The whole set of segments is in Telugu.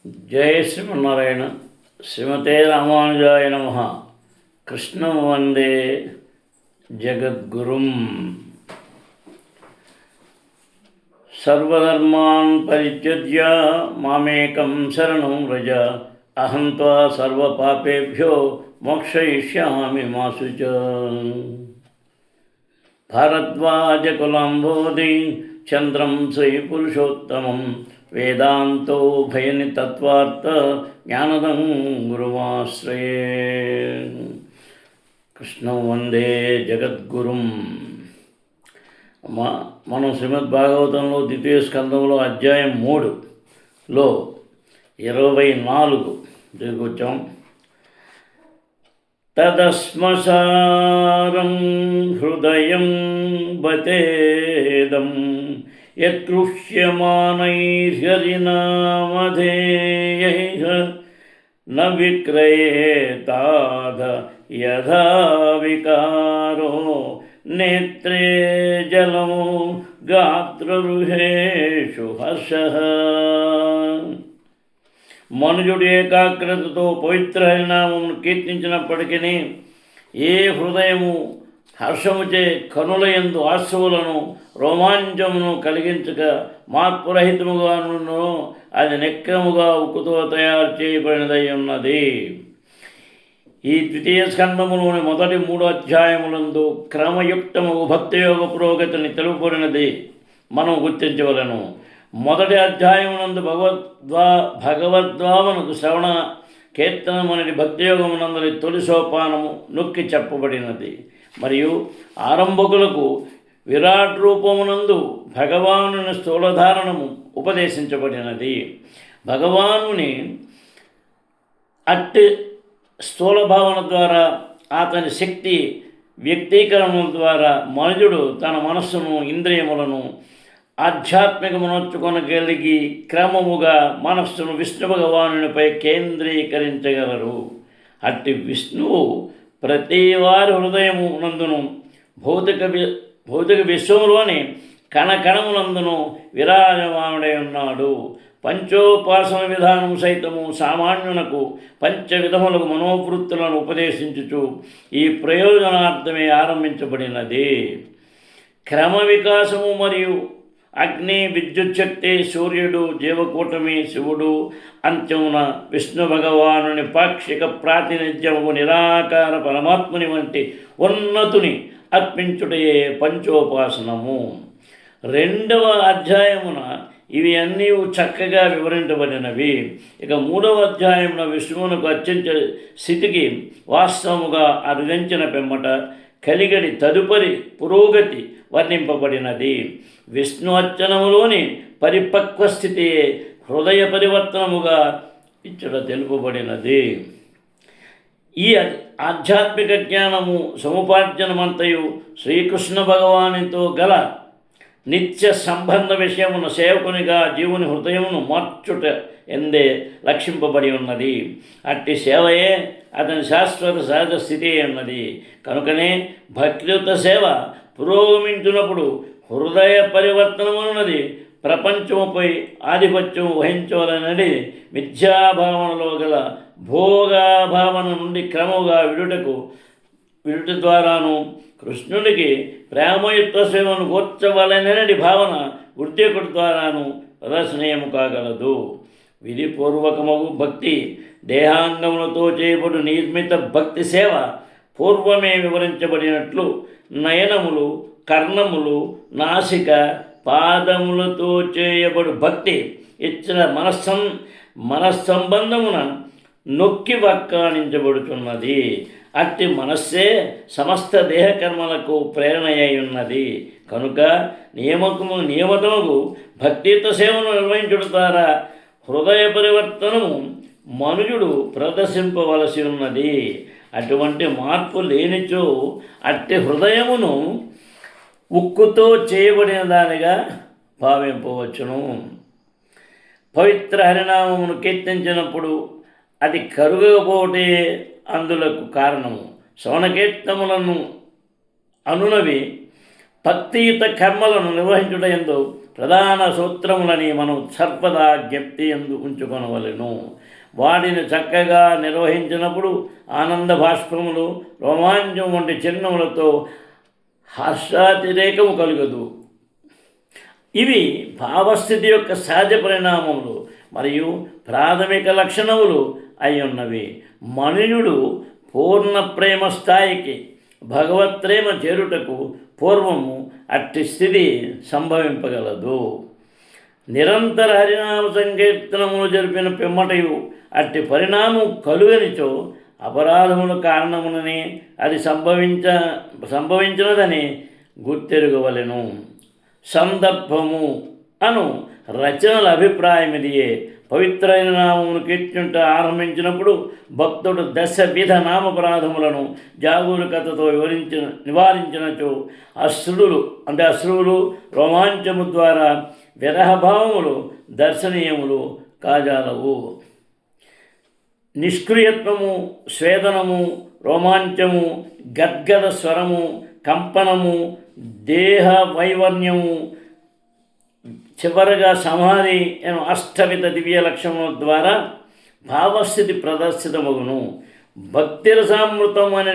జయ శ్రీమన్నారాయణ. శ్రీమతే రామానుజాయ నమః. కృష్ణం వందే జగద్గురుం. సర్వధర్మాన్ పరిత్యజ్య మామేకం శరణం వ్రజ. అహం త్వా సర్వపాపేభ్యో మోక్షయిష్యామి మా శుచ. భారద్వాజకులంబోధి చంద్రం శ్రీపురుషోత్తమం వేదాంతో భయని తత్వార్థ జ్ఞానదం గురుమాశ్రయే. కృష్ణం వందే జగద్గురుం. మనం శ్రీమద్ భాగవతంలో ద్వితీయ స్కందంలో అధ్యాయం 3లో 24 దగ్గరికి వచ్చాం. తదస్మసారం హృదయం బతేదం యత్కృష్యమానైర్హరినామధేయైః న విక్రయేతాధ యథా వికారో నేత్రే జలం గాత్రరుహేషు హర్షః. మనుజుడు ఏకాగ్రతతో పవిత్ర హరినామమును కీర్తించినప్పటికీ ఏ హృదయము హర్షముచే కనులయందు ఆశ్రువులను రోమాంచమును కలిగించక మార్పురహితముగాను అది నెక్కముగా ఉక్కుతో తయారు చేయబడినదై ఉన్నది. ఈ ద్వితీయ స్కందములోని మొదటి 3 అధ్యాయములందు క్రమయుక్తము భక్తియోగ పురోగతిని తెలుపబడినది మనం గుర్తించవలను. మొదటి అధ్యాయమునందు భగవద్వామనకు శ్రవణ కీర్తనమనేది భక్తియోగమునందరి తొలి సోపానము నొక్కి చెప్పబడినది. మరియు ఆరంభకులకు విరాట్ రూపమునందు భగవానుని స్థూలధారణము ఉపదేశించబడినది. భగవానుని అట్టి స్థూల భావన ద్వారా అతని శక్తి వ్యక్తీకరణ ద్వారా మనుజుడు తన మనస్సును ఇంద్రియములను ఆధ్యాత్మికమునొచ్చుకొనగలిగి క్రమముగా మనస్సును విష్ణు భగవానునిపై కేంద్రీకరించగలరు. అట్టి విష్ణువు ప్రతి వారి హృదయము నందును భౌతిక విశ్వములోని కణకణమునందును విరాజమానుడై ఉన్నాడు. పంచోపాసన విధానము సైతము సామాన్యునకు పంచవిధములకు మనోవృత్తులను ఉపదేశించుచు ఈ ప్రయోజనార్థమే ఆరంభించబడినది. క్రమ వికాసము మరియు అగ్ని, విద్యుచ్ఛక్తి, సూర్యుడు, జీవకూటమి, శివుడు, అంత్యమున విష్ణు భగవానుని పాక్షిక ప్రాతినిధ్యము నిరాకార పరమాత్ముని వంటి ఉన్నతుని అర్పించుటయే పంచోపాసనము. 2వ అధ్యాయమున ఇవి అన్నీ చక్కగా వివరించబడినవి. ఇక 3వ అధ్యాయమున విష్ణువునకు అత్యంత స్థితికి వాస్తవముగా అరుదించిన పిమ్మట కలిగడి తదుపరి పురోగతి వర్ణింపబడినది. విష్ణు అర్చనములోని పరిపక్వ స్థితి హృదయ పరివర్తనముగా ఇచ్చట తెలుపబడినది. ఈ ఆధ్యాత్మిక జ్ఞానము సముపార్జనమంతయు శ్రీకృష్ణ భగవానితో గల నిత్య సంబంధ విషయమున సేవకునిగా జీవుని హృదయమును మార్చుట ఎందే లక్షింపబడి ఉన్నది. అట్టి సేవయే అతని శాశ్వత సహజ స్థితి అన్నది. కనుకనే భక్తియుత సేవ పురోగమించినప్పుడు హృదయ పరివర్తనమున్నది ప్రపంచముపై ఆధిపత్యం వహించవలనది మిథ్యాభావనలో గల భోగాభావన నుండి క్రమముగా విడుట ద్వారాను కృష్ణునికి ప్రేమయుక్త సేవను గోర్చవలనని భావన ఉద్యోగుడి ద్వారాను ప్రదర్శనీయము కాగలదు. విధిపూర్వకమగు భక్తి దేహాంగములతో చేయబడు నిర్మిత భక్తి సేవ పూర్వమే వివరించబడినట్లు నయనములు, కర్ణములు, నాసిక, పాదములతో చేయబడు భక్తి ఇచ్చిన మనస్సంబంధమున నొక్కి వక్కాణించబడుతున్నది. అట్టి మనస్సే సమస్త దేహకర్మలకు ప్రేరణ అయి ఉన్నది. కనుక నియమతముకు భక్తియుత సేవను నిర్వహించడం ద్వారా హృదయ పరివర్తనము మనుజుడు ప్రదర్శింపవలసి ఉన్నది. అటువంటి మార్పు లేనిచో అట్టి హృదయమును ఉక్కుతో చేయబడిన దానిగా భావింపవచ్చును. పవిత్ర హరినామమును కీర్తించినప్పుడు అది కరుగకపోతే అందులకు కారణము. శ్రవణకీర్తనములను అనునవి భక్తియుత కర్మలను నిర్వహించుటయందు ప్రధాన సూత్రములని మనం సర్వదా జ్ఞప్తి ఎందు ఉంచుకొనవలెను. వాటిని చక్కగా నిర్వహించినప్పుడు ఆనంద బాష్పములు, రోమాంచం వంటి చిహ్నములతో హర్షాతిరేకము కలుగదు. ఇవి భావస్థితి యొక్క సహజ పరిణామములు మరియు ప్రాథమిక లక్షణములు అయి ఉన్నవి. మనుజుడు పూర్ణ ప్రేమ స్థాయికి భగవత్ప్రేమ చేరుటకు పూర్వము అట్టి స్థితి సంభవింపగలదు. నిరంతర హరినామ సంకీర్తనములు జరిపిన పిమ్మటయు అట్టి పరిణామం కలుగనిచో అపరాధముల కారణమునని అది సంభవించినదని గుర్తెరుగవలెను. సందర్భము అను రచనల అభిప్రాయం ఇదియే. పవిత్రైన నామమును కీర్తింట ఆరంభించినప్పుడు భక్తుడు దశవిధ నామపరాధములను జాగరూకతతో నివారించినచో అశ్రువులు రోమాంచము ద్వారా విరహభావములు దర్శనీయములు కాజాలవు. నిష్క్రియత్వము, స్వేదనము, రోమాంచము, గద్గద స్వరము, కంపనము, దేహ వైవర్ణ్యము, చివరగా సమాధి అష్టవిధ దివ్య లక్షణముల ద్వారా భావస్థితి ప్రదర్శితమగును. భక్తి రసామృతం అనే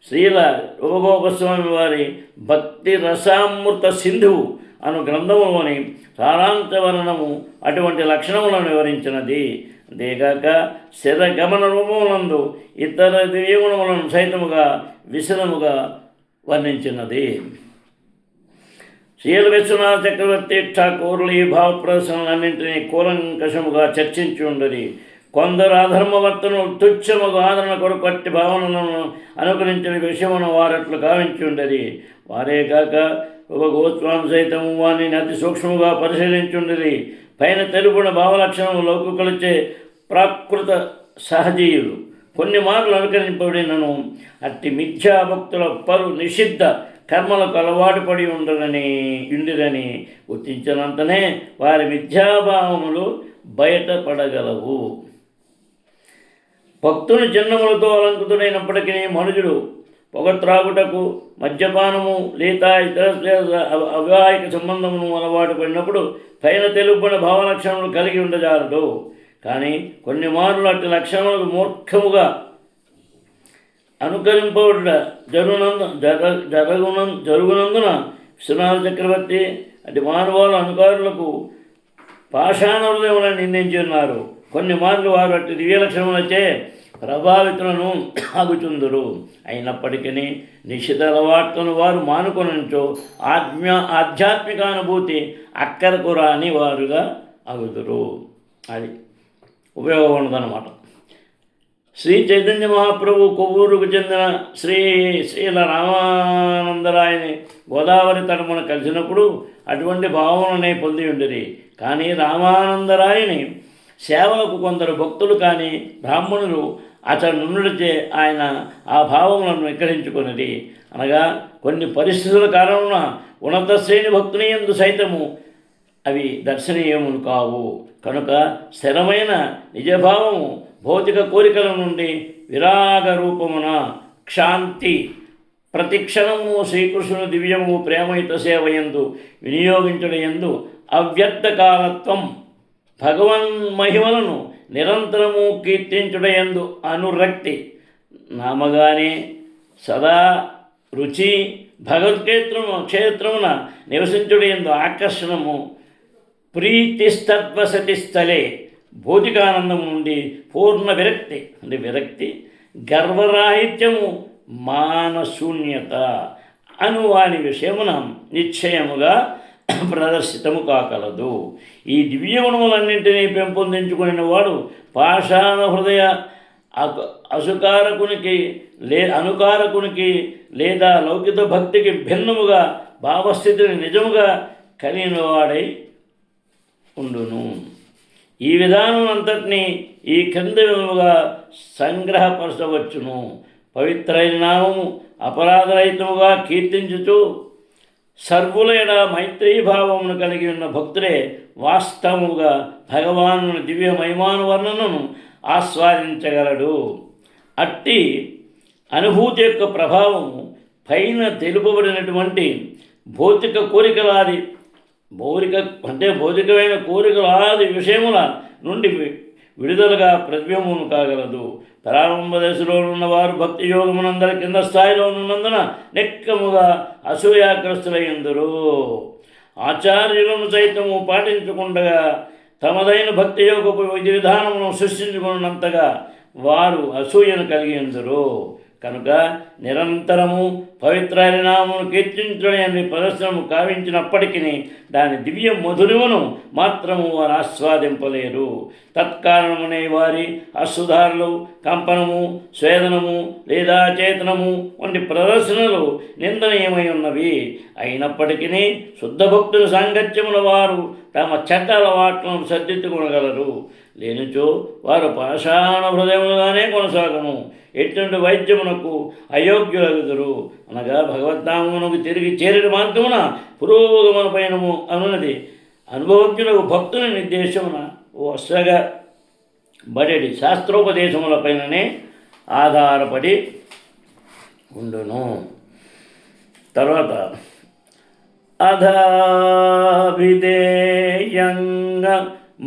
శ్రీల రూపగోపస్వామి వారి భక్తి రసామృత సింధువు అను గ్రంథములోని సారాంశవర్ణము అటువంటి లక్షణములను వివరించినది. అంతేగాక శిరగమన రూపములందు ఇతర దివ్యగుణములను సైతముగా విశదముగా వర్ణించినది. శ్రీల విశ్వనాథ చక్రవర్తి ఠాకూరులు ఈ భావ ప్రదర్శనలన్నింటినీ కూలంకషముగా చర్చించి ఉండది. కొందరు అధర్మవర్తను తుచ్చముగా ఆదరణ కొరకు అట్టి భావనలను అనుకరించిన విషయమును వారట్లు గావించి ఉండది. వారే కాక ఒక గోస్వామి సైతము వారిని అతి సూక్ష్మముగా పరిశీలించుండది. పైన తెలుపున భావలక్షణము లౌకికులచే ప్రాకృత సహజీయులు కొన్ని మార్లు అనుకరింపబడినను అట్టి మిథ్యాభక్తుల పలు నిషిద్ధ కర్మలకు అలవాటు పడి ఉండిరని గుర్తించినంతనే వారి మిథ్యాభావములు బయటపడగలవు. భక్తుని చిహ్నములతో అలంకృతుడైనప్పటికీ మనుజుడు పొగత్రాగుటకు, మద్యపానము లేదా ఇతర అవివాహిక సంబంధమును అలవాటు పడినప్పుడు పైన తెలుపున భావలక్షణములు కలిగి ఉండజాలడు. కానీ కొన్ని మార్లు అట్టి లక్షణములకు మూర్ఖముగా అనుకరింపబడుట జరుగునందున విశ్వనాథ చక్రవర్తి అటు మానవాళ్ళ అనుకారులకు పాషాణ హృదయములను నిందించి ఉన్నారు. కొన్ని మార్లు వారు అటు దివ్యలక్షణములచే ప్రభావితులను ఆగుచుందురు. అయినప్పటికీ నిశ్చిత అలవాట్లను వారు మానుకొనుచో ఆధ్యాత్మిక అనుభూతి అక్కరకు రాని వారుగా అగుదురు. అది ఉపయోగం ఉండదన్నమాట. శ్రీ చైతన్య మహాప్రభు కొవ్వూరుకు చెందిన శ్రీల రామానందరాయని గోదావరి తటమున కలిసినప్పుడు అటువంటి భావననే పొంది ఉండేది. కానీ రామానందరాయని సేవలకు కొందరు భక్తులు కానీ బ్రాహ్మణులు అతడు నుండిచే ఆయన ఆ భావములను వికరించుకున్నది. అనగా కొన్ని పరిస్థితుల కారణమున ఉన్నత శ్రేణి భక్తుని యందు సైతము అవి దర్శనీయములు కావు. కనుక స్థిరమైన నిజభావము భౌతిక కోరికల నుండి విరాగ రూపమున క్షాంతి ప్రతిక్షణము శ్రీకృష్ణుని దివ్యము ప్రేమయుత సేవయందు వినియోగించడయందు అవ్యక్తకాలత్వం భగవన్ మహిమలను నిరంతరము కీర్తించుటయందు అనురక్తి నామగానే సదా రుచి క్షేత్రమున నివసించుటయందు ఆకర్షణము ప్రీతిస్తత్వసతి స్థలే భౌతికానందం నుండి పూర్ణ విరక్తి గర్వరాహిత్యము మానశూన్యత అను వాని విషయమున నిశ్చయముగా ప్రదర్శితము కాగలదు. ఈ దివ్యగుణములన్నింటినీ పెంపొందించుకుని వాడు పాషాణ హృదయ అనుకారకునికి లేదా లౌకిక భక్తికి భిన్నముగా భావస్థితిని నిజముగా కలిగిన వాడై ఉండును. ఈ విధానం అంతటినీ ఈ క్రింది విధముగా సంగ్రహపరచవచ్చును. పవిత్రైన నామము అపరాధరహితముగా కీర్తించుచు సర్వుల ఎడ మైత్రీభావమును కలిగి ఉన్న భక్తుడే వాస్తవముగా భగవానుని దివ్య మహిమాను వర్ణనను ఆస్వాదించగలడు. అట్టి అనుభూతి యొక్క ప్రభావము పైన తెలుపబడినటువంటి భౌతిక కోరికలాది భౌతిక అంటే భౌతికమైన కోరికల ఆది విషయముల నుండి విడుదలగా ప్రతిబింబము కాగలదు. ప్రారంభ దశలో ఉన్నవారు భక్తి యోగమునందరి కింద స్థాయిలో ఉన్నందున నిక్కముగా అసూయాగ్రస్తులయ్యందరూ. ఆచార్యులను సైతము పాటించకుండా తమదైన భక్తి యోగపు విధి విధానమును సృష్టించుకున్నంతగా వారు అసూయను కలిగిందరు. కనుక నిరంతరము పవిత్ర హరినామమును కీర్తించడం అనే ప్రదర్శనము కావించినప్పటికీ దాని దివ్య మధురమును మాత్రము వారు ఆస్వాదింపలేరు. తత్కారణమునే వారి అశ్రుధారలు, కంపనము, స్వేదనము లేదా చేతనము వంటి ప్రదర్శనలు నిందనీయమై ఉన్నవి. అయినప్పటికీ శుద్ధ భక్తుల సాంగత్యముల వారు తమ చెడ్డ అలవాట్లను సర్దిద్దుకొనగలరు. లేనిచో వారు పాషాణ హృదయములుగానే కొనసాగను. ఎటువంటి వైద్యమునకు అయోగ్యులగుదురు. అనగా భగవద్ధామమునకు తిరిగి చేరిన మార్గమున పురోగమనపైనము అనున్నది అనుభవజ్ఞులకు భక్తుని నిర్దేశమున వరుసగా బడెడి శాస్త్రోపదేశములపైననే ఆధారపడి ఉండును. తర్వాత అధాభిధేయంగా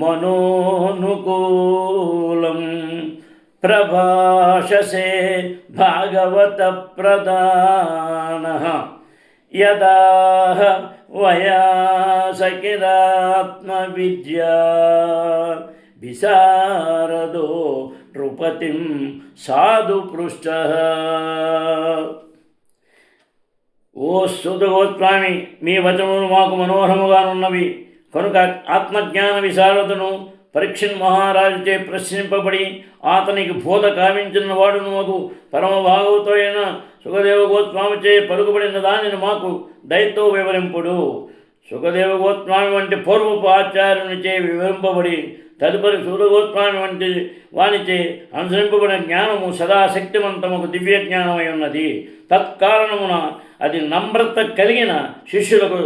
మనోనుకూలం ప్రభాషసే భాగవత ప్రధాన యదా వయాసకిరాత్మ విద్యా విశారదో నృపతిం సాధు పృష్ట. ఓ సుధగోస్వామి, మీ వచనములు మాకు మనోహరముగానున్నవి కనుక ఆత్మజ్ఞాన విశారదును పరీక్షణ్ మహారాజుచే ప్రశ్నింపబడి అతనికి బోధ కావించిన వాడును మాకు పరమ భాగవతుడైన సుఖదేవ గోస్వామిచే పలుకుబడిన దానిని మాకు దయతో వివరింపుడు. సుఖదేవ గోస్వామి వంటి పూర్వపు ఆచార్యునిచే వివరింపబడి తదుపరి సూర్యగోస్వామి వంటి వానిచే అనుసరింపబడిన జ్ఞానము సదాశక్తివంతముకు దివ్య జ్ఞానమై ఉన్నది. తత్కారణమున అది నమ్రత కలిగిన శిష్యులకు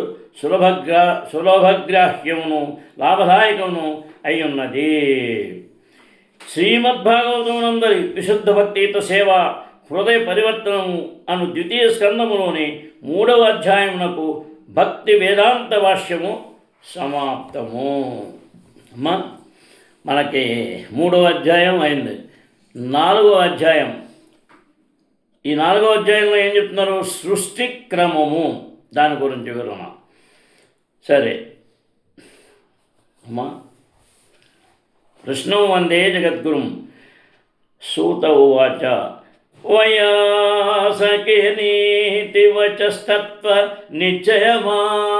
సులభగ్రాహ్యమును లాభదాయకమును అయి ఉన్నది. శ్రీమద్భాగవతమునందరి విశుద్ధ భక్తియుత సేవ హృదయ పరివర్తనము అను ద్వితీయ స్కందములోని 3వ అధ్యాయమునకు భక్తి వేదాంత భాష్యము సమాప్తము. మనకి 3వ అధ్యాయం అయింది. 4వ అధ్యాయం. ఈ 4వ అధ్యాయంలో ఏం చెప్తున్నారు? సృష్టి క్రమము, దాని గురించి వివరణ. సరే అమ్మా. కృష్ణం వందే జగద్గురుం. సూత ఉవాచ వయాసకే నీతి వచస్తత్వ నిశ్చయమాత్మనః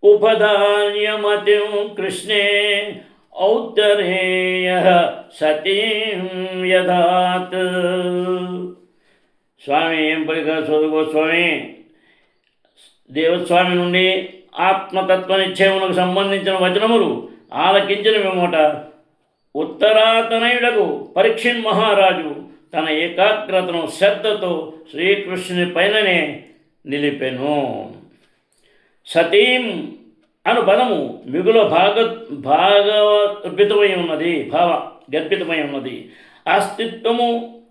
ఉపధాన్యమతిం కృష్ణే ఔత్తరేయః సతీం యధాత్. స్వామి ఏం పలికారు చదువుకోస్వామి? దేవస్వామి నుండి ఆత్మతత్వ నిశ్చయమునకు సంబంధించిన వచనములు ఆలకించిన వెంబట ఉత్తరాతనయుడకు పరీక్షణ్ మహారాజు తన ఏకాగ్రతను శ్రద్ధతో శ్రీకృష్ణుని పైననే నిలిపెను. సతీం అను పదము మిగుల భాగగర్భితమై ఉన్నది, అస్తిత్వము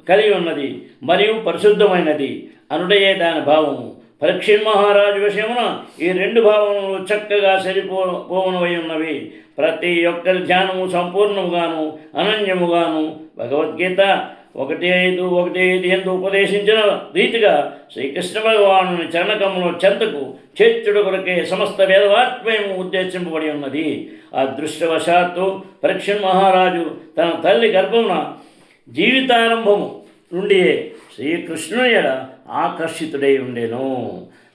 కలిగి ఉన్నది మరియు పరిశుద్ధమైనది అనుడయే దాని భావము. పరీక్షణ్ మహారాజు విషయమున ఈ 2 భావములు చక్కగా సరిపోవనవై ఉన్నవి. ప్రతి ఒక్కరి ధ్యానము సంపూర్ణముగాను అనన్యముగాను భగవద్గీత 1:5 ఎందు ఉపదేశించిన రీతిగా శ్రీకృష్ణ భగవానుని చరణకములో చెంతకు చేర్చుడు కొరకే సమస్త వేదవాత్మయము ఉద్దేశింపబడి ఉన్నది. ఆ దృష్టవశాత్తు పరీక్షణ్ మహారాజు తన తల్లి గర్భమున జీవితారంభము నుండియే శ్రీకృష్ణుని ఎడ ఆకర్షితుడై ఉండెను.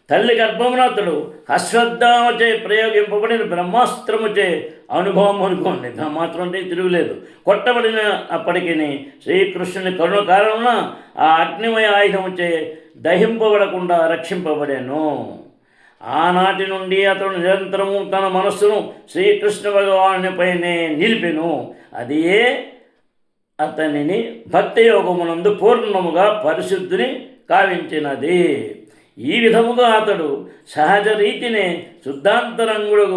తల్లి గర్భమున అతడు అశ్వత్థామచే ప్రయోగింపబడిన బ్రహ్మాస్త్రముచే అనుభవం అనుకోండి. బ్రహ్మాస్త్రం అంటే తిరుగులేదు. కొట్టబడిన అప్పటికి శ్రీకృష్ణుని కరుణ కారణమున ఆ అగ్నిమయ ఆయుధముచే దహింపబడకుండా రక్షింపబడాను. ఆనాటి నుండి అతడు నిరంతరము తన మనస్సును శ్రీకృష్ణ భగవానునిపైనే నిలిపెను. అదియే అతనిని భక్తి యోగమునందు పూర్ణముగా పరిశుద్ధిని కావించినది. ఈ విధముగా అతడు సహజ రీతినే శుద్ధాంతరంగుడు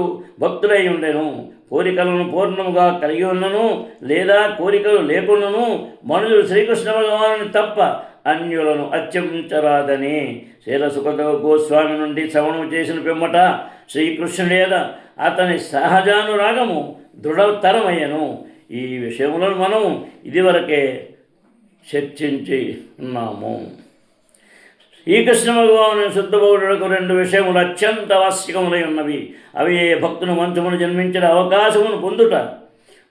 భక్తుడై ఉండెను. కోరికలను పూర్ణముగా కలిగి ఉన్నను లేదా కోరికలు లేకున్నను మనుషులు శ్రీకృష్ణ భగవానుని తప్ప అన్యులను అత్యంచరాదని శీల సుఖదేవ గోస్వామి నుండి శ్రవణం చేసిన పిమ్మట శ్రీకృష్ణుడేద అతని సహజానురాగము దృఢతరమయ్యను. ఈ విషయములను మనం ఇదివరకే చర్చించి ఉన్నాము. శ్రీకృష్ణ భగవాను శుద్ధ బౌద్ధులకు 2 విషయములు అత్యంత ఆవశ్యకములై ఉన్నవి. అవి ఏ భక్తుని మంచమును జన్మించిన అవకాశమును పొందుట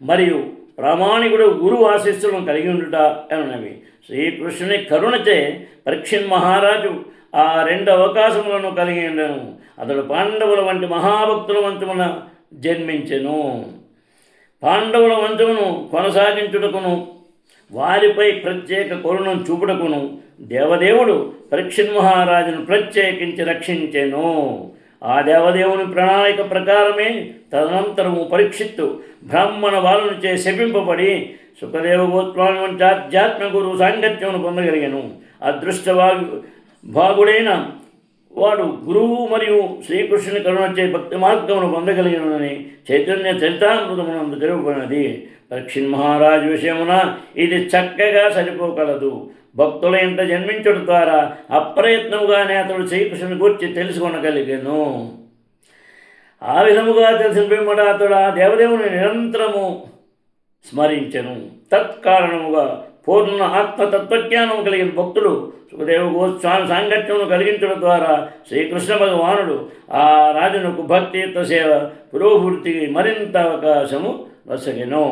మరియు ప్రామాణికుడు గురువు ఆశీస్సులను కలిగి ఉండుట అనున్నవి. శ్రీకృష్ణుని కరుణచే పరీక్షిత్ మహారాజు ఆ 2 అవకాశములను కలిగి ఉండను. అతడు పాండవుల వంటి మహాభక్తుల వంశమున జన్మించెను. పాండవుల వంశమును కొనసాగించుటకును వారిపై ప్రత్యేక కరుణను చూపుటకును దేవదేవుడు పరీక్షిత్ మహారాజును ప్రత్యేకించి రక్షించెను. ఆ దేవదేవుని ప్రణాళిక ప్రకారమే తదనంతరము పరీక్షిత్తు బ్రాహ్మణ బాలునిచే శపింపబడి సుఖదేవ గోస్వామి వంటి ఆధ్యాత్మిక గురువు సాంగత్యమును పొందగలిగాను. భాగుడైన వాడు గురువు మరియు శ్రీకృష్ణుని కరుణచే భక్తి మార్గమును పొందగలిగినని చైతన్య చరితామృతమునందు తెలుపబడినది. పరీక్షిత్ మహారాజు విషయమున ఇది చక్కగా సరిపోగలదు. భక్తుల ఇంట జన్మించడం ద్వారా అప్రయత్నముగానే అతడు శ్రీకృష్ణుని గురించి తెలుసుకొనగలిగాను. ఆ విధముగా తెలిసిన పిమ్మట అతడు ఆ దేవదేవుని నిరంతరము స్మరించెను. తత్కారణముగా పూర్ణ ఆత్మతత్వజ్ఞానము కలిగిన భక్తుడు సుఖదేవ గోస్వామి సాంగత్యమును కలిగించడం ద్వారా శ్రీకృష్ణ భగవానుడు ఆ రాజునకు భక్తియుత సేవ పురోభివృద్ధికి మరింత అవకాశము వసగెను.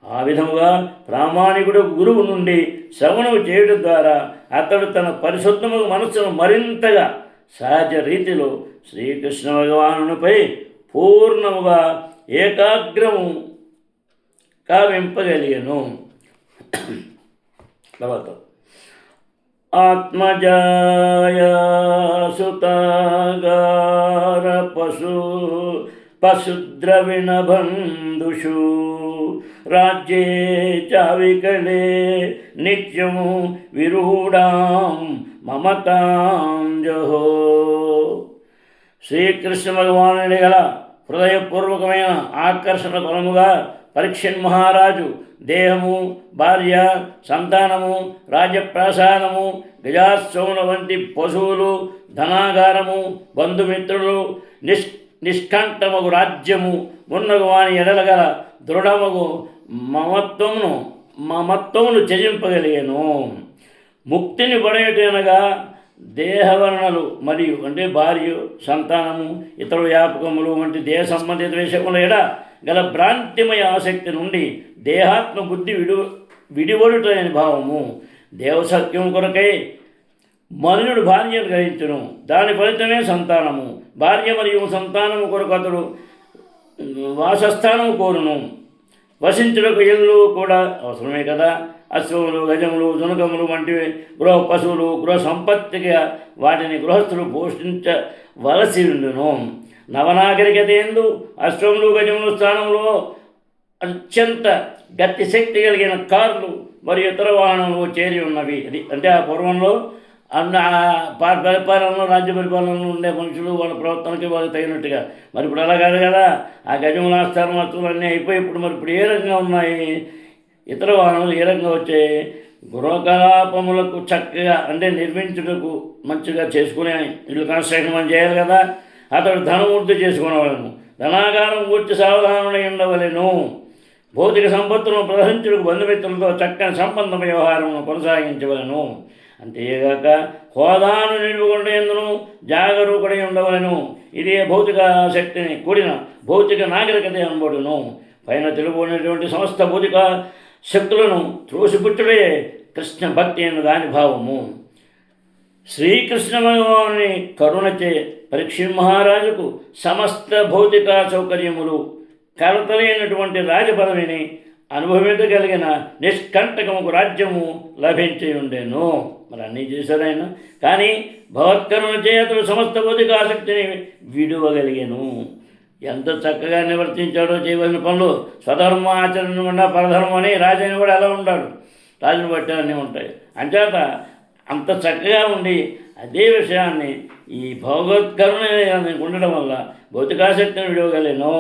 ఆ విధముగా ప్రామాణికుడు గురువు నుండి శ్రవణము చేయడం ద్వారా అతడు తన పరిశుద్ధముగా మనస్సును మరింతగా సహజ రీతిలో శ్రీకృష్ణ భగవానునిపై పూర్ణముగా ఏకాగ్రము కావింపగలిగను. తర్వాత ఆత్మజాయ సుతాగార పశుద్రవిణబంధుషు రాజ్యే చావికలే నిత్యము విరూఢాం మమతాం జహో. శ్రీకృష్ణ భగవానుడి గల హృదయపూర్వకమైన ఆకర్షణ కొలముగా పరీక్షిత్ మహారాజు దేహము, భార్య, సంతానము, రాజ్యప్రాసాదము, గజాశ్వముల వంటి పశువులు, ధనాగారము, బంధుమిత్రులు, నిష్కంఠమగు రాజ్యము మున్నగు వాని ఎడలగల దృఢమగు మమత్వమును త్యజింపగలిగాను. ముక్తిని పడేటనగా దేహవర్ణలు మరియు అంటే భార్య, సంతానము, ఇతర వ్యాపకములు వంటి దేహ సంబంధిత విషయముల ఎడ గల భ్రాంతిమయ ఆసక్తి నుండి దేహాత్మ బుద్ధి విడివడుటని భావము. దేవసత్యం కొరకై మనుజుడు భార్యను గ్రహించును. దాని ఫలితమే సంతానము. భార్య మరియు సంతానము కొరకు అతడు వాసస్థానము కోరును. వసించుటకు ఇల్లు కూడా అవసరమే కదా. అశ్వములు, గజములు, జునకములు వంటి గృహ పశువులు గృహ సంపత్తిగా వాటిని గృహస్థులు పోషించవలసి ఉండును. నవనాగరికత ఎందు అశ్వములు, గజములు స్థానంలో అత్యంత గట్టి శక్తి కలిగిన కార్లు మరియు ఇతర వాహనములు చేరి ఉన్నవి. అది అంటే ఆ పూర్వంలో పరిపాలనలో రాజ్య పరిపాలనలో ఉండే మనుషులు వాళ్ళ ప్రవర్తనకి వాళ్ళకి తగినట్టుగా. మరి ఇప్పుడు అలా కాదు కదా. ఆ గజముల ఆస్థానం వస్తువులు అన్నీ అయిపోయి ఇప్పుడు ఏ రకంగా ఉన్నాయి, ఇతర వాహనాలు ఏ రకంగా వచ్చాయి. గృహకలాపములకు చక్కగా అంటే నిర్మించుటకు మంచిగా చేసుకునే ఇల్లు కన్స్ట్రక్షన్ మనం చేయాలి కదా. అతడు ధనమూర్తి చేసుకునేవాళ్ళను. ధనాగారం కూర్చి సావధానుడై ఉండవలెను. భౌతిక సంపత్తులను ప్రదర్శించుటకు బంధుమిత్రులతో చక్కని సంబంధ వ్యవహారమును కొనసాగించవలను. అంతేగాక హోదాను నిలుపుకుంటేందును జాగరూకుడై ఉండవలను. ఇదే భౌతిక శక్తిని కూడిన భౌతిక నాగరికత అనబడును. పైన తెలుగునేటువంటి సమస్త భౌతిక శక్తులను త్రోసిపుచ్చుడే కృష్ణ భక్తి అన్న దాని భావము. శ్రీకృష్ణ భగవానుని కరుణచే పరీక్షిత్ మహారాజుకు సమస్త భౌతిక సౌకర్యములు కలతలైనటువంటి రాజపదవిని అనుభవించగలిగిన నిష్కంటకముకు రాజ్యము లభించి ఉండేను. మరి అన్నీ చేశారు ఆయన. కానీ భగవత్కరుణ చేతడు సమస్త భౌతిక ఆసక్తిని విడువగలిగాను. ఎంత చక్కగా నివర్తించాడో చేయవలసిన పనులు. స్వధర్మ ఆచరణ కూడా పరధర్మం అని రాజైన కూడా ఎలా ఉంటాడు, రాజుని బట్టి అన్నీ ఉంటాయి. అంచేత అంత చక్కగా ఉండి అదే విషయాన్ని ఈ భగవత్కరుణ ఉండడం వల్ల భౌతికాసక్తిని విడవగలేను.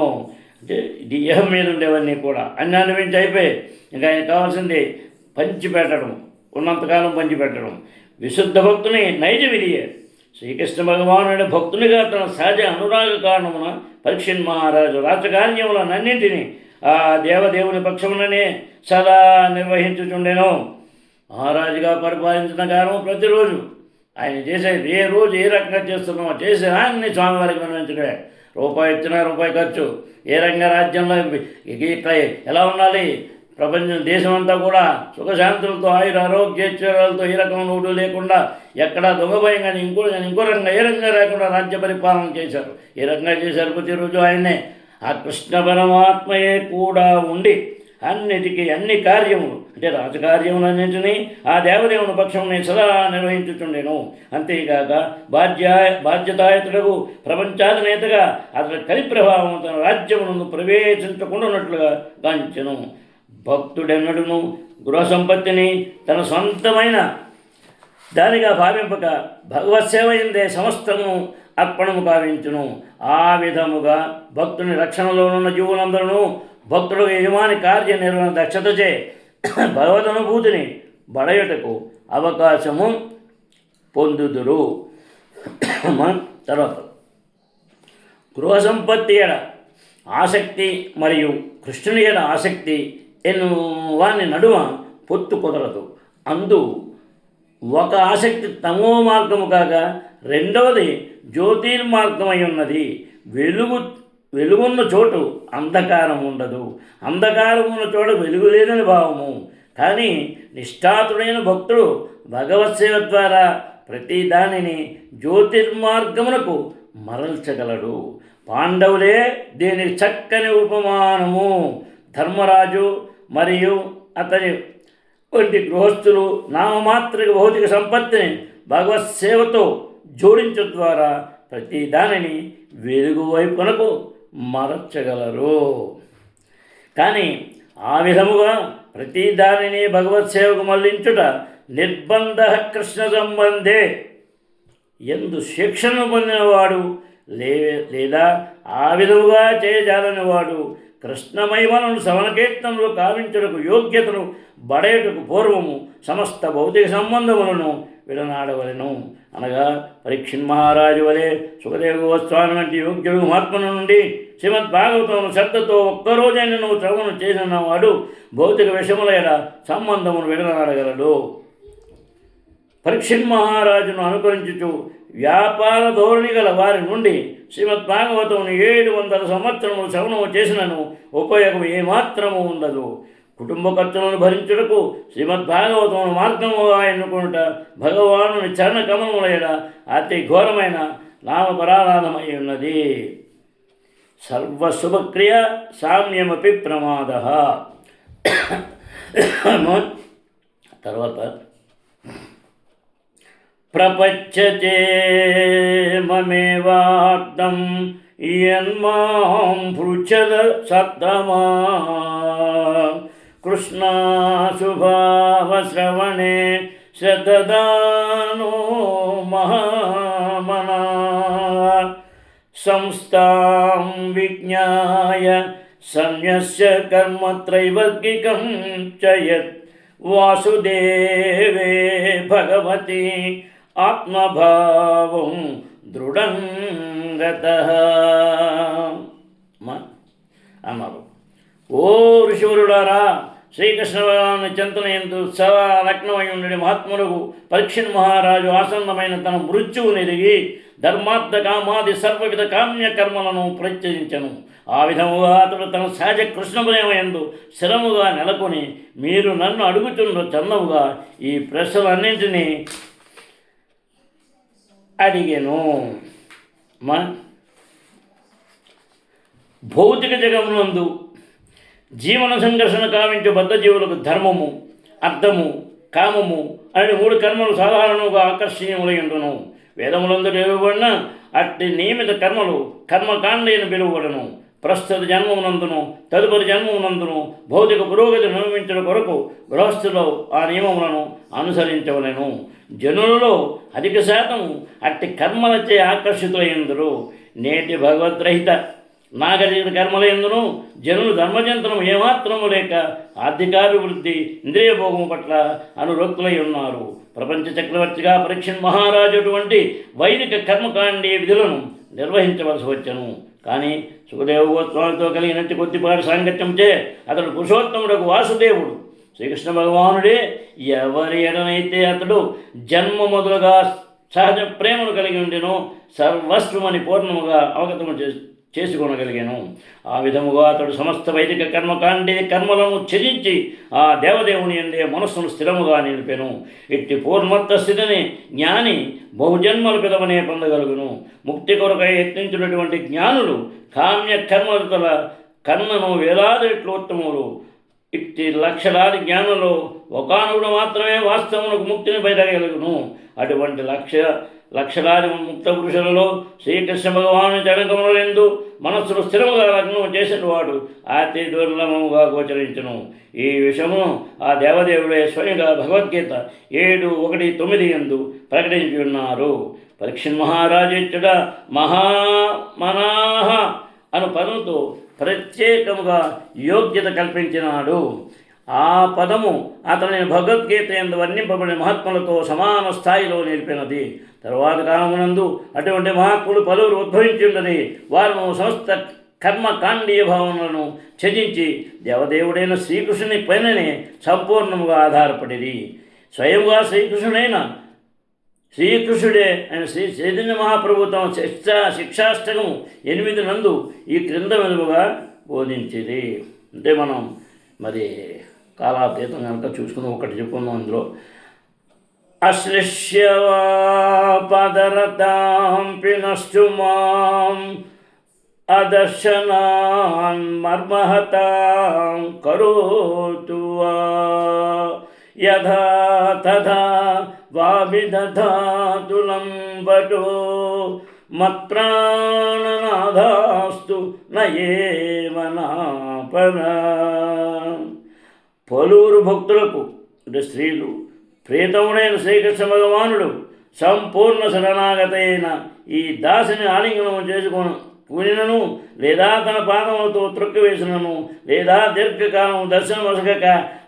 అంటే దేహం మీద ఉండేవన్నీ కూడా అన్ని అనుభవించి అయిపోయి ఇంకా ఆయన కావాల్సింది పంచిపెట్టడం, ఉన్నంతకాలం పంచిపెట్టడం. విశుద్ధ భక్తుని నైజ విధియే. శ్రీకృష్ణ భగవానుడి భక్తునిగా తన సహజ అనురాగ కారణమున పరీక్షిత్ మహారాజు రాజకార్యములనన్నింటినీ ఆ దేవదేవుని పక్షముననే సదా నిర్వహించుచుండెను. మహారాజుగా పరిపాలించిన కాలం ప్రతిరోజు ఆయన చేసేది ఏ రోజు ఏ రకంగా చేస్తున్నామో చేసే అన్ని స్వామివారికి వినియోగించడమే. రూపాయి ఇచ్చినా రూపాయి ఖర్చు. ఏ రకంగా రాజ్యంలో ఇట్లా ఎలా ఉండాలి, ప్రపంచం దేశమంతా కూడా సుఖశాంతులతో ఆయుర ఆరోగ్యేశ్వరాలతో ఏ రకమైన లోటు లేకుండా ఎక్కడా దొంగ భయం కానీ ఇంకో రకంగా ఏ రకంగా లేకుండా రాజ్య పరిపాలన చేశారు. ఏ రకంగా చేశారు ప్రతిరోజు ఆయన్నే. ఆ కృష్ణ పరమాత్మయే కూడా ఉండి అన్నిటికీ అన్ని కార్యములు అంటే రాజకార్యములన్నింటినీ ఆ దేవదేవుని పక్షంని సదా నిర్వహించుచుండెను. అంతేకాక బాధ్యతాయుతులకు ప్రపంచాధినేతగా అతని కలి ప్రభావం తన రాజ్యమును ప్రవేశించకుండానట్లుగా గాంచెను. భక్తుడెన్నడును గృహ సంపత్తిని తన సొంతమైన దానిగా భావింపక భగవత్ సేవ ఎందే సమస్తము అర్పణము కావించును. ఆ విధముగా భక్తుని రక్షణలోనున్న జీవులందరూ భక్తుడు యజమాని కార్యనిర్వహణ దక్షతచే భగవదనుభూతిని బడయుటకు అవకాశము పొందుదురు. తర్వాత గృహ సంపత్తి ఎడ ఆసక్తి మరియు కృష్ణుని ఎడ ఆసక్తి వాని నడుమ పొత్తు కుదరదు. అందు ఒక ఆసక్తి తమో మార్గము కాగా రెండవది జ్యోతిర్మార్గమై ఉన్నది. వెలుగున్న చోటు అంధకారం ఉండదు, అంధకారం ఉన్న చోట వెలుగు లేదని భావము. కానీ నిష్ఠాతుడైన భక్తుడు భగవత్ సేవ ద్వారా ప్రతి దానిని జ్యోతిర్మార్గమునకు మరల్చగలడు. పాండవులే దీనికి చక్కని ఉపమానము. ధర్మరాజు మరియు అతని వంటి గృహస్థులు నామమాత్రిక భౌతిక సంపత్తిని భగవత్ సేవతో జోడించడం ద్వారా ప్రతి దానిని వెలుగు వైపునకు మరచగలరు. కానీ ఆ విధముగా ప్రతి దానిని భగవత్ సేవకు మళ్లించుట నిర్బంధ కృష్ణ సంబంధే. ఎందు శిక్షను పొందినవాడు లేదా ఆ విధముగా చేయజాలని వాడు కృష్ణమహిమలను శ్రవణకీర్తనలు కావించుటకు యోగ్యతను బడేటకు పూర్వము సమస్త భౌతిక సంబంధములను విడనాడవలెను. అనగా పరీక్షిత్ మహారాజు వలె సుఖదేవ గోస్వామి వంటి యోగ్యుడు మహాత్ముల నుండి శ్రీమద్ భాగవతమును శ్రద్ధతో ఒక్కరోజైనా నువ్వు శ్రవణం చేసిన వాడు భౌతిక విషయముల సంబంధమును విడనాడగలడు. పరీక్షిత్ మహారాజును అనుకరించుచు వ్యాపార ధోరణి గల వారి నుండి శ్రీమద్ భాగవతమును 700 సంవత్సరములు శ్రవణము చేసినను ఉపయోగం ఏమాత్రము ఉండదు. కుటుంబ ఖర్చులను భరించుటకు శ్రీమద్ భాగవతమును మార్గముగా ఎన్నుకొనుట భగవానుని చరణ కమలముల అతి ఘోరమైన నామపరారాధమై ఉన్నది. సర్వశుభక్రియ సామ్యమపి ప్రమాద. తర్వాత ప్రపంచే మమేవార్థం యన్మాం పృచ్ఛద సత్తమా కృష్ణాశుభావశ్రవణే శ్రద్ధదానో మహామనా సంస్థాం విజ్ఞాయ సన్యస్య కర్మత్రైవర్గికం చ యత్ వాసుదేవే భగవతి ఆత్మభావం దృఢం గతః అన్నారు. ఓ ఋషివరులారా, శ్రీకృష్ణ భగవాను చింతన ఎందు సదా లగ్నమై ఉండే మహాత్ములకు పరీక్షిత్ మహారాజు ఆసన్నమైన తన మృత్యువు నెరిగి ధర్మార్థ కామాది సర్వవిధ కామ్య కర్మలను ప్రత్యజించను. ఆ విధముగా అతడు తన సహజ కృష్ణప్రేమ యందు స్థిరముగా నెలకొని మీరు నన్ను అడుగుతున్న చన్నముగా ఈ ప్రశ్నలన్నింటినీ అడిగెను. భౌతిక జగమునందు జీవన సంఘర్షణ కావించే బద్ధజీవులకు ధర్మము, అర్థము, కామము అనే 3 కర్మలు సాధారణంగా ఆకర్షణీయములై ఉండును. వేదములందరూ ఇవ్వబడిన అట్టి నియమిత కర్మలు కర్మకాండైన పిలువబడను. ప్రస్తుత జన్మమునందును తదుపరి జన్మమునందును భౌతిక పురోగతి నిర్మించడం కొరకు గృహస్థులు ఆ నియమములను అనుసరించవలెను. జనులలో అధిక శాతం అట్టి కర్మలచే ఆకర్షితులైందురు. నేటి భగవద్రహిత నాగరిక కర్మలందును జనులు ధర్మచింతనం ఏమాత్రము లేక ఆర్థికాభివృద్ధి ఇంద్రియభోగము పట్ల అనురక్తులై ఉన్నారు. ప్రపంచ చక్రవర్తిగా పరీక్షణ్ మహారాజు అటువంటి వైదిక కర్మకాండీయ విధులను నిర్వహించవలసి వచ్చను. కానీ సుఖదేవ గోత్వాలతో కలిగినట్టు కొద్దిపాటి సాంగత్యంచే అతడు పురుషోత్తముడకు వాసుదేవుడు శ్రీకృష్ణ భగవానుడే ఎవరి ఎడనైతే అతడు జన్మ మొదలుగా సహజ ప్రేమను కలిగి ఉండెనో సర్వస్వమని పూర్ణముగా అవగతము చేసుకొనగలిగాను. ఆ విధముగా అతడు సమస్త వైదిక కర్మకాండే కర్మలను త్యజించి ఆ దేవదేవుని అందే మనస్సును స్థిరముగా నిలిపెను. ఇట్టి పూర్ణమత్త స్థితిని జ్ఞాని బహుజన్మల పిదవనే పొందగలుగును. ముక్తి కొరకై యత్నించినటువంటి జ్ఞానులు కామ్య కర్మల కర్మను వేలాది రెట్లు ఉత్తములు. ఇట్టి లక్షలాది జ్ఞానంలో ఒకానుడు మాత్రమే వాస్తవమునకు ముక్తిని బయటగలుగును. అటువంటి లక్షలాది ముక్త పురుషులలో శ్రీకృష్ణ భగవాను జనకములందు మనస్సును స్థిరముగా లగ్నం చేసిన వాడు అతి దుర్లభముగా గోచరించును. ఈ విషయమును ఆ దేవదేవుడే స్వయంగా భగవద్గీత 7:1-9 యందు ప్రకటించి ఉన్నారు. పరీక్షణ్ మహారాజు ఇచ్చట మహామనాహ అను పదంతో ప్రత్యేకముగా యోగ్యత కల్పించినాడు. ఆ పదము అతనిని భగవద్గీత యందు వర్ణింపబడిన మహాత్ములతో సమాన స్థాయిలో నిలిపినది. తరువాత కాలమునందు అటువంటి మహాత్ములు పలువురు ఉద్భవించి ఉన్నది. వారు సమస్త కర్మకాండీయ భావనలను త్యజించి దేవదేవుడైన శ్రీకృష్ణుని పైననే సంపూర్ణముగా ఆధారపడిరి. స్వయంగా శ్రీకృష్ణుడే ఆయన శ్రీ చైతన్య మహాప్రభుత్వం శిక్షాష్టకం 8 నందు ఈ క్రింద విధముగా బోధించింది. అంటే మనం మరి కాలాతీతం కనుక చూసుకుని ఒకటి చెప్పుకున్నాం. అందులో అశ్లిష్యవా పదరతాం పినశ్చు మాం అదర్శనాన్ మర్మహతాం కరోతు వా యథా తథా వాభిదధాతు లంబటో మత్ప్రాణనాథాస్తు నయేమనాపన. పలువురు భక్తులకు అంటే స్త్రీలు ప్రియతముడైన శ్రీకృష్ణ భగవానుడు సంపూర్ణ శరణాగతైన ఈ దాసిని ఆలింగనం కూనినను లేదా తన పాదములతో త్రొక్కివేసినను లేదా దీర్ఘకాలం దర్శనమసగక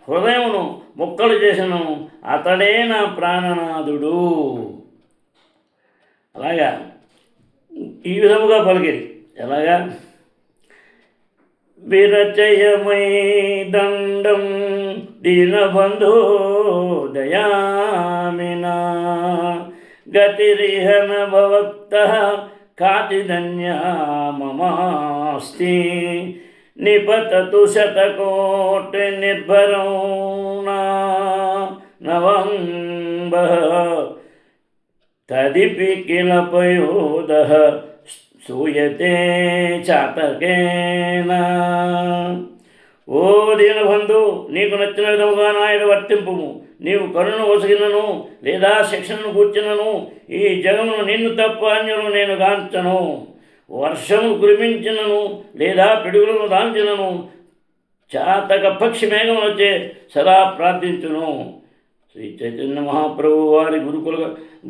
హృదయమును ముక్కలు చేసినను అతడే నా ప్రాణనాథుడు. అలాగా ఈ విధముగా పలికిరి. ఎలాగా విరచయమై దండం దీనబంధో దయామినా గతిరిహన భవక్తః కాచిదన్యా మమాస్తి నిపతతు శతకోటి నిర్భరో నవంబః తదిపి కిల పయోదః సూయతే చాతకేన. ఓ దీనబంధు, నీకు నచ్చిన విధముగా నాయుడు వర్తింపుము. నీవు కరుణ వసగినను లేదా శిక్షణను కూర్చునను ఈ జగమును నిన్ను తప్ప అన్యును నేను గాంచను. వర్షము కురిపించినను లేదా పిడుగులను దాల్చినను చాతక పక్షి మేఘములచే సదా ప్రార్థించును. శ్రీ చైతన్య మహాప్రభు వారి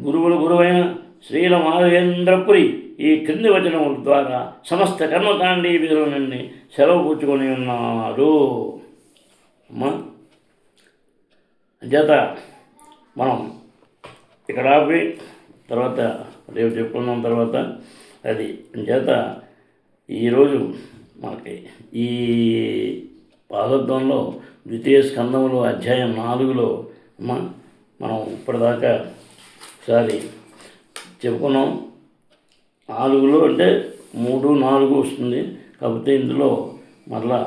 గురువైన శ్రీల మాధవేంద్రపురి ఈ క్రింది వచనముల ద్వారా సమస్త కర్మకాండీ విధుల నుండి సెలవు పుచ్చుకొని ఉన్నారు. అమ్మా చేత మనం ఇక్కడ ఆపి తర్వాత రేపు చెప్పుకున్నాం. తర్వాత అది చేత ఈరోజు మనకి ఈ భాగవతంలో ద్వితీయ స్కంధంలో అధ్యాయం 4లో మనం ఇప్పటిదాకా ఒకసారి చెప్పుకున్నాం. 4లో అంటే 3, 4 వస్తుంది. కాకపోతే ఇందులో మరలా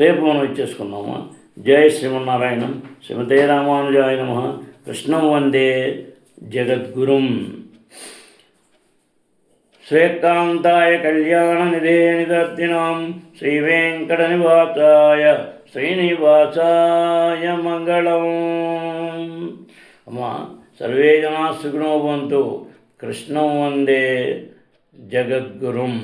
రేపు మనం ఇచ్చేసుకున్నాము. జై శ్రీమన్నారాయణం. శ్రీమతే రామానుజాయ నమః. కృష్ణం వందే జగద్గురుం. శ్రీకాంతాయ కళ్యాణ నిధే నిదర్దినాం శ్రీవేంకటనివాసాయ శ్రీనివాసాయ మంగళం. అమ్మా సర్వే జనా సుఖినో భవంతు. కృష్ణం వందే జగద్గురుం.